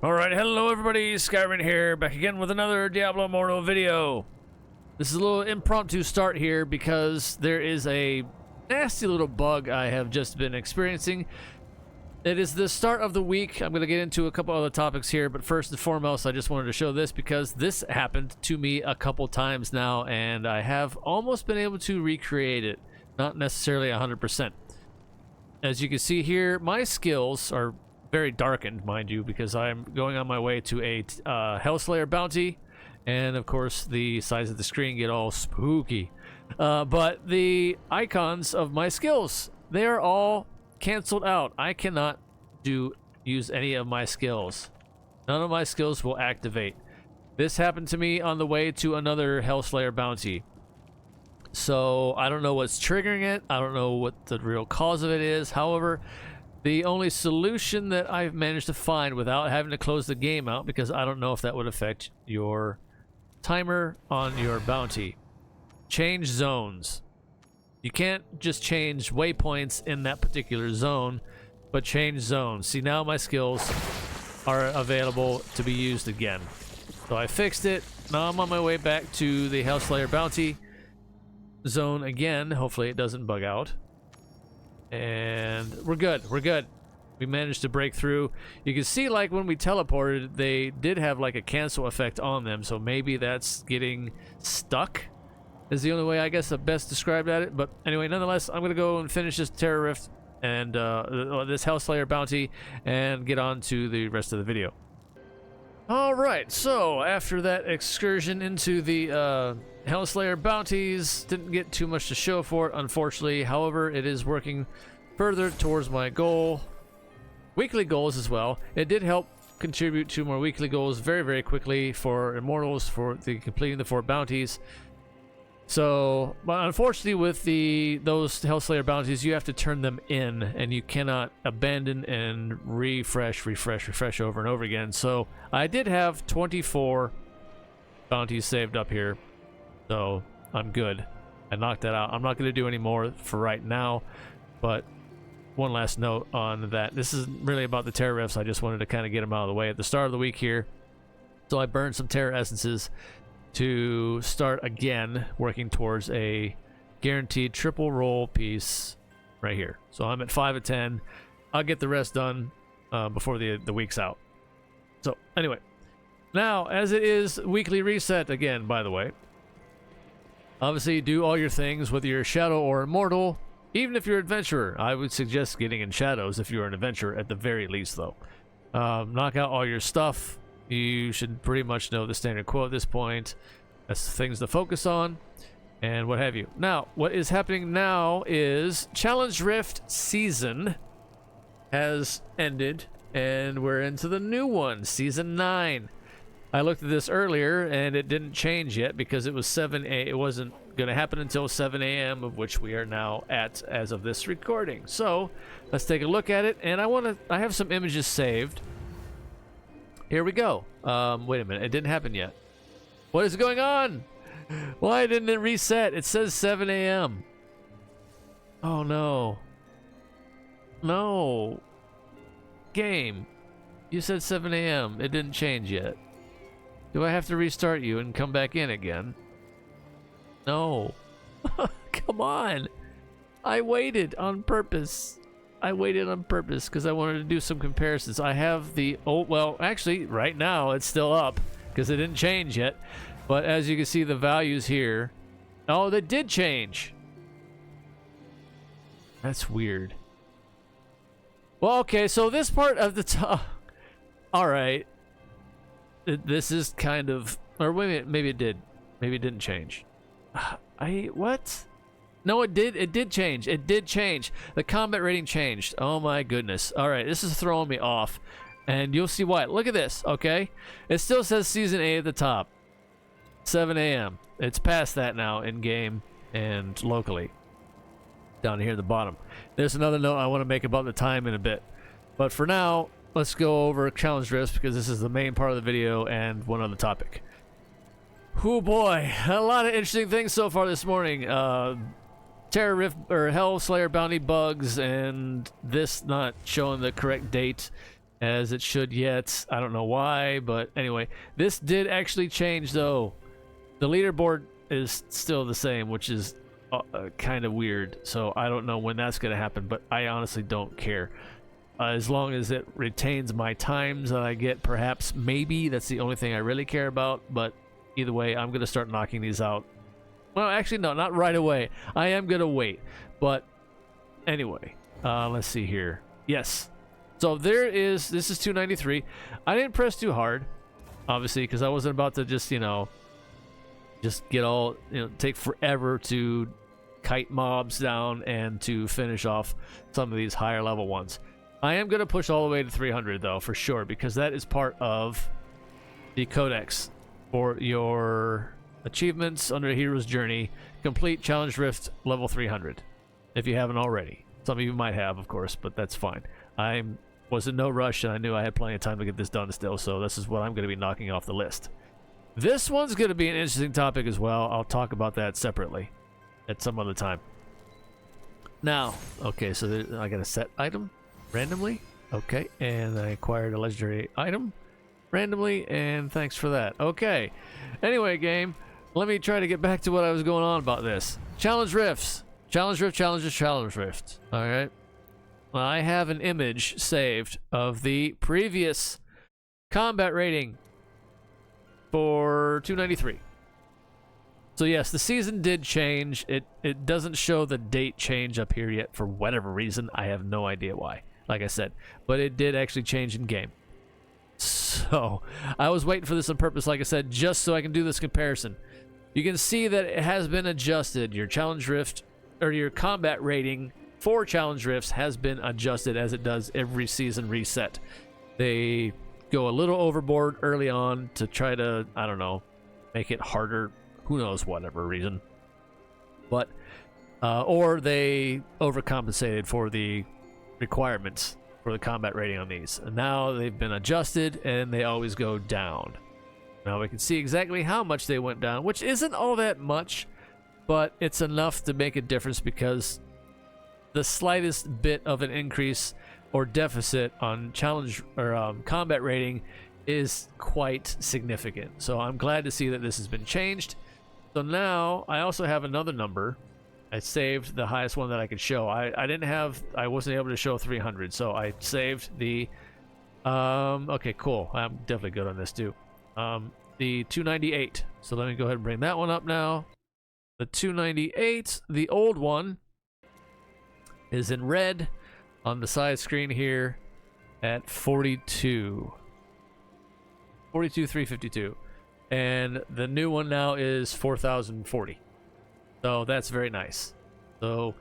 Alright, hello everybody, Skyrim here, back again with another Diablo Immortal video. This is a little impromptu start here because there is a nasty little bug I have just been experiencing. It is the start of the week. I'm going to get into a couple other topics here, but first and foremost, I just wanted to show this because this happened to me a couple times now, and I have almost been able to recreate it. Not necessarily 100%. As you can see here, my skills are very darkened, mind you, because I'm going on my way to a Hellslayer bounty, and of course the sides of the screen get all spooky. But the icons of my skills, they are all canceled out. I cannot use any of my skills. None of my skills will activate. This happened to me on the way to another Hellslayer bounty. So I don't know what's triggering it. I don't know what the real cause of it is. However, the only solution that I've managed to find without having to close the game out, because I don't know if that would affect your timer on your bounty. Change zones. You can't just change waypoints in that particular zone, but change zones. See, now my skills are available to be used again. So I fixed it. Now I'm on my way back to the Hellslayer bounty zone again. Hopefully it doesn't bug out. And we're good. We're good. We managed to break through. You can see, like, when we teleported, they did have like a cancel effect on them, so maybe that's getting stuck is the only way I guess I best described at it. But anyway, nonetheless, I'm gonna go and finish this Terror Rift and this Hellslayer bounty and get on to the rest of the video. Alright, so after that excursion into the Hellslayer bounties, didn't get too much to show for it, unfortunately. However, it is working further towards my goal. Weekly goals as well. It did help contribute to more weekly goals very, very quickly for Immortals, for completing the 4 bounties. So, but unfortunately with those Hellslayer bounties, you have to turn them in, and you cannot abandon and refresh over and over again. So I did have 24 bounties saved up here, so I'm good. I knocked that out. I'm not going to do any more for right now, but one last note on that. This isn't really about the Terror Rifts. I just wanted to kind of get them out of the way at the start of the week here. So I burned some Terror Essences to start again working towards a guaranteed triple roll piece right here. So I'm at 5 of 10. I'll get the rest done before the week's out. So anyway, now as it is weekly reset again, by the way, obviously do all your things whether you're Shadow or Immortal. Even if you're Adventurer, I would suggest getting in Shadows if you're an Adventurer at the very least, though. Knock out all your stuff. You should pretty much know the standard quote at this point. That's things to focus on and what have you. Now, what is happening now is Challenge Rift season has ended and we're into the new one, season 9. I looked at this earlier and it didn't change yet because it was 7 a.m. It wasn't going to happen until 7 a.m. of which we are now at as of this recording. So let's take a look at it, and I have some images saved. Here we go. Wait a minute, it didn't happen yet. What is going on? Why didn't it reset? It says 7 a.m. Oh no. No. Game. You said 7 a.m. It didn't change yet. Do I have to restart you and come back in again? No. Come on. I waited on purpose. I waited on purpose because I wanted to do some comparisons. I have the... Oh, well, actually, right now it's still up because it didn't change yet. But as you can see, the values here... Oh, they did change. That's weird. Well, okay, so this part of the top... All right. This is kind of... Or wait a minute, maybe it did. Maybe it didn't change. What? No, it did. It did change. It did change. The combat rating changed. Oh my goodness. All right, this is throwing me off. And you'll see why. Look at this, okay? It still says Season 8 at the top. 7 a.m. It's past that now in-game and locally. Down here at the bottom. There's another note I want to make about the time in a bit. But for now, let's go over Challenge Rifts because this is the main part of the video and one other topic. Oh boy, a lot of interesting things so far this morning. Terror Rift or Hellslayer bounty bugs, and this not showing the correct date, as it should yet. I don't know why, but anyway, this did actually change though. The leaderboard is still the same, which is kind of weird, so I don't know when that's going to happen, but I honestly don't care. As long as it retains my times that I get, perhaps, maybe, that's the only thing I really care about, but either way, I'm going to start knocking these out. Well, actually, no, not right away. I am going to wait, but anyway, let's see here. Yes. So this is 293. I didn't press too hard, obviously, because I wasn't about to just, just get all, take forever to kite mobs down and to finish off some of these higher level ones. I am going to push all the way to 300 though, for sure, because that is part of the codex for your achievements under a hero's journey. Complete Challenge Rift level 300 if you haven't already. Some of you might have, of course, but that's fine. I was in no rush and I knew I had plenty of time to get this done still, so this is what I'm going to be knocking off the list. This one's going to be an interesting topic as well. I'll talk about that separately at some other time. Now, okay, so I got a set item randomly. Okay, and I acquired a legendary item randomly, and thanks for that. Okay, anyway, game, let me try to get back to what I was going on about this. Challenge Rifts. Challenge Rift, Challenge Rift. All right. Well, I have an image saved of the previous combat rating for 293. So yes, the season did change. It doesn't show the date change up here yet for whatever reason. I have no idea why, like I said. But it did actually change in game. So I was waiting for this on purpose, like I said, just so I can do this comparison. You can see that it has been adjusted. Your Challenge Rift, or your combat rating for Challenge Rifts, has been adjusted as it does every season reset. They go a little overboard early on to try to, I don't know, make it harder. Who knows, whatever reason. But, or they overcompensated for the requirements for the combat rating on these. And now they've been adjusted and they always go down. Now we can see exactly how much they went down, which isn't all that much, but it's enough to make a difference because the slightest bit of an increase or deficit on challenge or combat rating is quite significant. So I'm glad to see that this has been changed. So now I also have another number. I saved the highest one that I could show. I wasn't able to show 300, so I saved the okay, cool. I'm definitely good on this too. The 298. So let me go ahead and bring that one up now. The 298, the old one, is in red on the side screen here at 42,352. And the new one now is 4,040. So that's very nice. So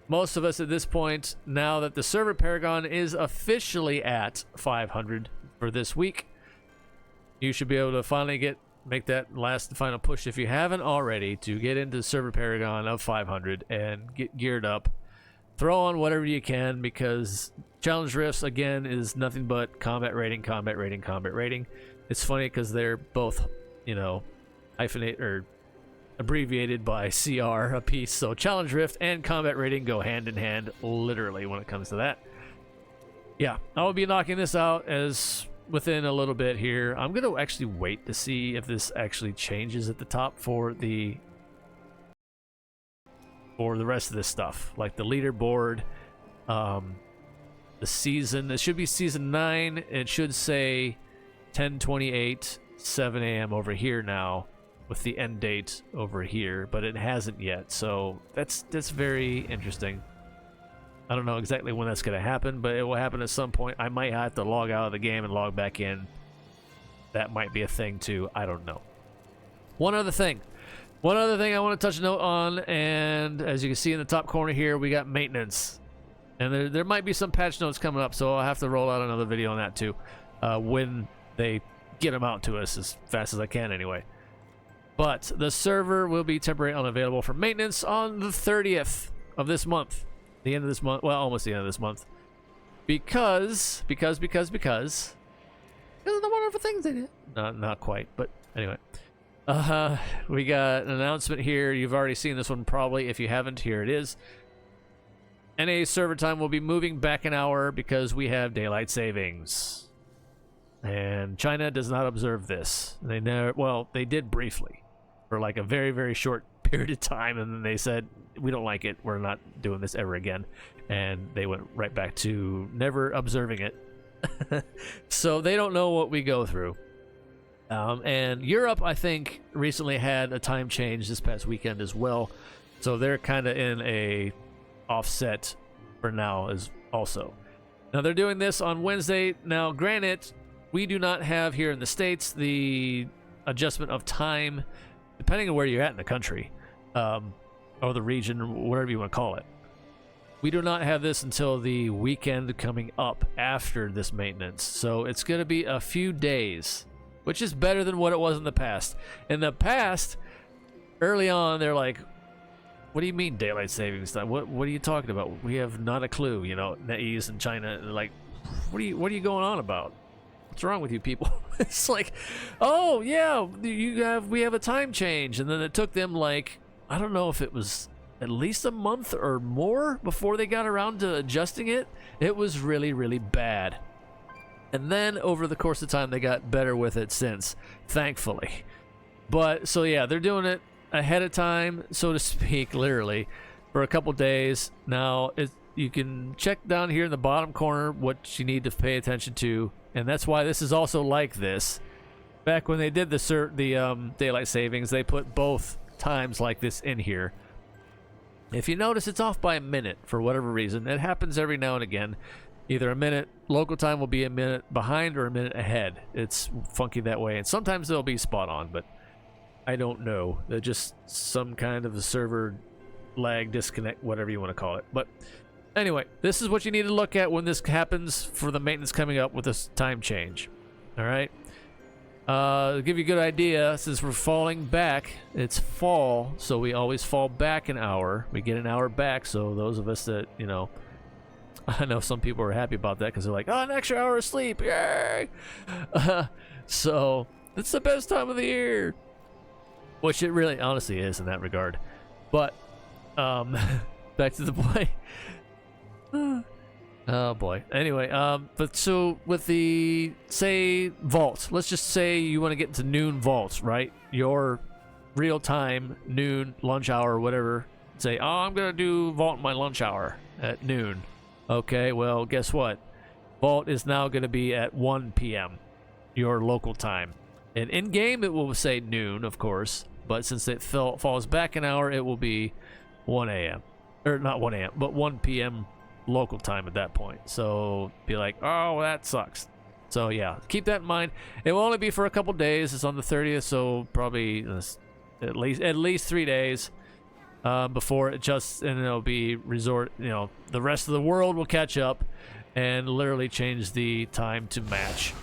most of us at this point, now that the server Paragon is officially at 500 for this week, you should be able to finally make that last final push, if you haven't already, to get into server Paragon of 500 and get geared up. Throw on whatever you can, because Challenge Rifts, again, is nothing but combat rating, combat rating, combat rating. It's funny because they're both, hyphenate or abbreviated by CR a piece. So Challenge Rift and combat rating go hand in hand, literally, when it comes to that. Yeah, I will be knocking this out as within a little bit here. I'm going to actually wait to see if this actually changes at the top for the rest of this stuff, like the leaderboard, the season. It should be season 9. It should say 10/28, 7 a.m. over here now, with the end date over here, but it hasn't yet. So that's very interesting. I don't know exactly when that's going to happen, but it will happen at some point. I might have to log out of the game and log back in. That might be a thing too. I don't know. One other thing I want to touch a note on, and as you can see in the top corner here, we got maintenance. And there might be some patch notes coming up, so I'll have to roll out another video on that too, when they get them out to us as fast as I can anyway. But the server will be temporarily unavailable for maintenance on the 30th of this month. The end of this month, well, almost the end of this month. Because of the wonderful things they did. Not quite, but anyway. We got an announcement here. You've already seen this one probably. If you haven't, here it is. NA server time will be moving back an hour because we have daylight savings. And China does not observe this. They never, well, they did briefly for like a very, very short period of time, and then they said, we don't like it, we're not doing this ever again. And they went right back to never observing it. So they don't know what we go through. And Europe, I think, recently had a time change this past weekend as well. So they're kind of in a offset for now as also. Now they're doing this on Wednesday. Now, granted, we do not have here in the States the adjustment of time, depending on where you're at in the country, or the region, whatever you want to call it. We do not have this until the weekend coming up after this maintenance. So it's going to be a few days, which is better than what it was in the past. In the past, early on, they're like, what do you mean daylight savings time? What are you talking about? We have not a clue, you know, NetEase and China. They're like, what are you going on about? What's wrong with you people? It's like, oh yeah, we have a time change. And then it took them like, I don't know if it was at least a month or more before they got around to adjusting it. It was really, really bad. And then over the course of time, they got better with it since, thankfully. But so yeah, they're doing it ahead of time, so to speak, literally, for a couple days. Now, you can check down here in the bottom corner what you need to pay attention to, and that's why this is also like this. Back when they did the daylight savings, they put both times like this in here. If you notice, it's off by a minute for whatever reason. It happens every now and again. Either a minute, local time will be a minute behind or a minute ahead. It's funky that way, and sometimes they'll be spot on, but I don't know. They're just some kind of a server lag, disconnect, whatever you want to call it. But anyway, this is what you need to look at when this happens for the maintenance coming up with this time change. All right? To give you a good idea, since we're falling back, it's fall, so we always fall back an hour. We get an hour back, so those of us that, you know, I know some people are happy about that because they're like, oh, an extra hour of sleep, yay! So it's the best time of the year. Which it really, honestly, is in that regard. But, back to the point. Oh, boy. Anyway, but so with the, say, vault. Let's just say you want to get into noon vault, right? Your real time, noon, lunch hour, whatever. Say, oh, I'm going to do vault in my lunch hour at noon. Okay, well, guess what? Vault is now going to be at 1 p.m., your local time. And in-game, it will say noon, of course. But since it falls back an hour, it will be 1 a.m. Or not 1 a.m., but 1 p.m. local time at that point. So be like, oh, well, that sucks. So yeah, keep that in mind. It will only be for a couple days. It's on the 30th, so probably at least 3 days before it just, and it'll be the rest of the world will catch up and literally change the time to match.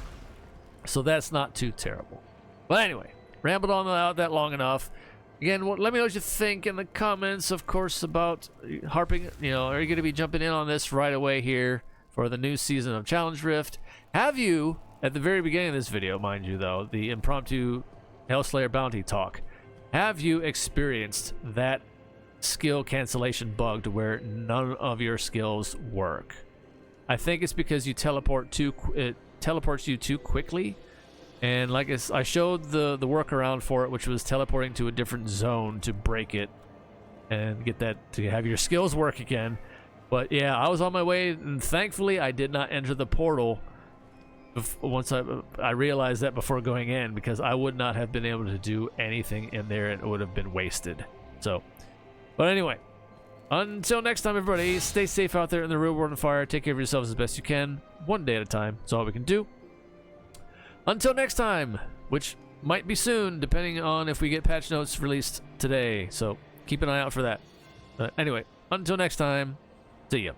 So that's not too terrible. But anyway, rambled on about that long enough. Again, let me know what you think in the comments, of course, about harping. Are you going to be jumping in on this right away here for the new season of Challenge Rift? Have you, at the very beginning of this video, mind you, though, the impromptu Hellslayer bounty talk, have you experienced that skill cancellation bug to where none of your skills work? I think it's because you it teleports you too quickly. And like I showed the workaround for it, which was teleporting to a different zone to break it and get that to have your skills work again. But yeah, I was on my way, and thankfully I did not enter the portal once I realized that before going in, because I would not have been able to do anything in there, and it would have been wasted. So, but anyway, until next time, everybody, stay safe out there in the real world of fire. Take care of yourselves as best you can, one day at a time. That's all we can do. Until next time, which might be soon, depending on if we get patch notes released today. So keep an eye out for that. Anyway, until next time, see ya.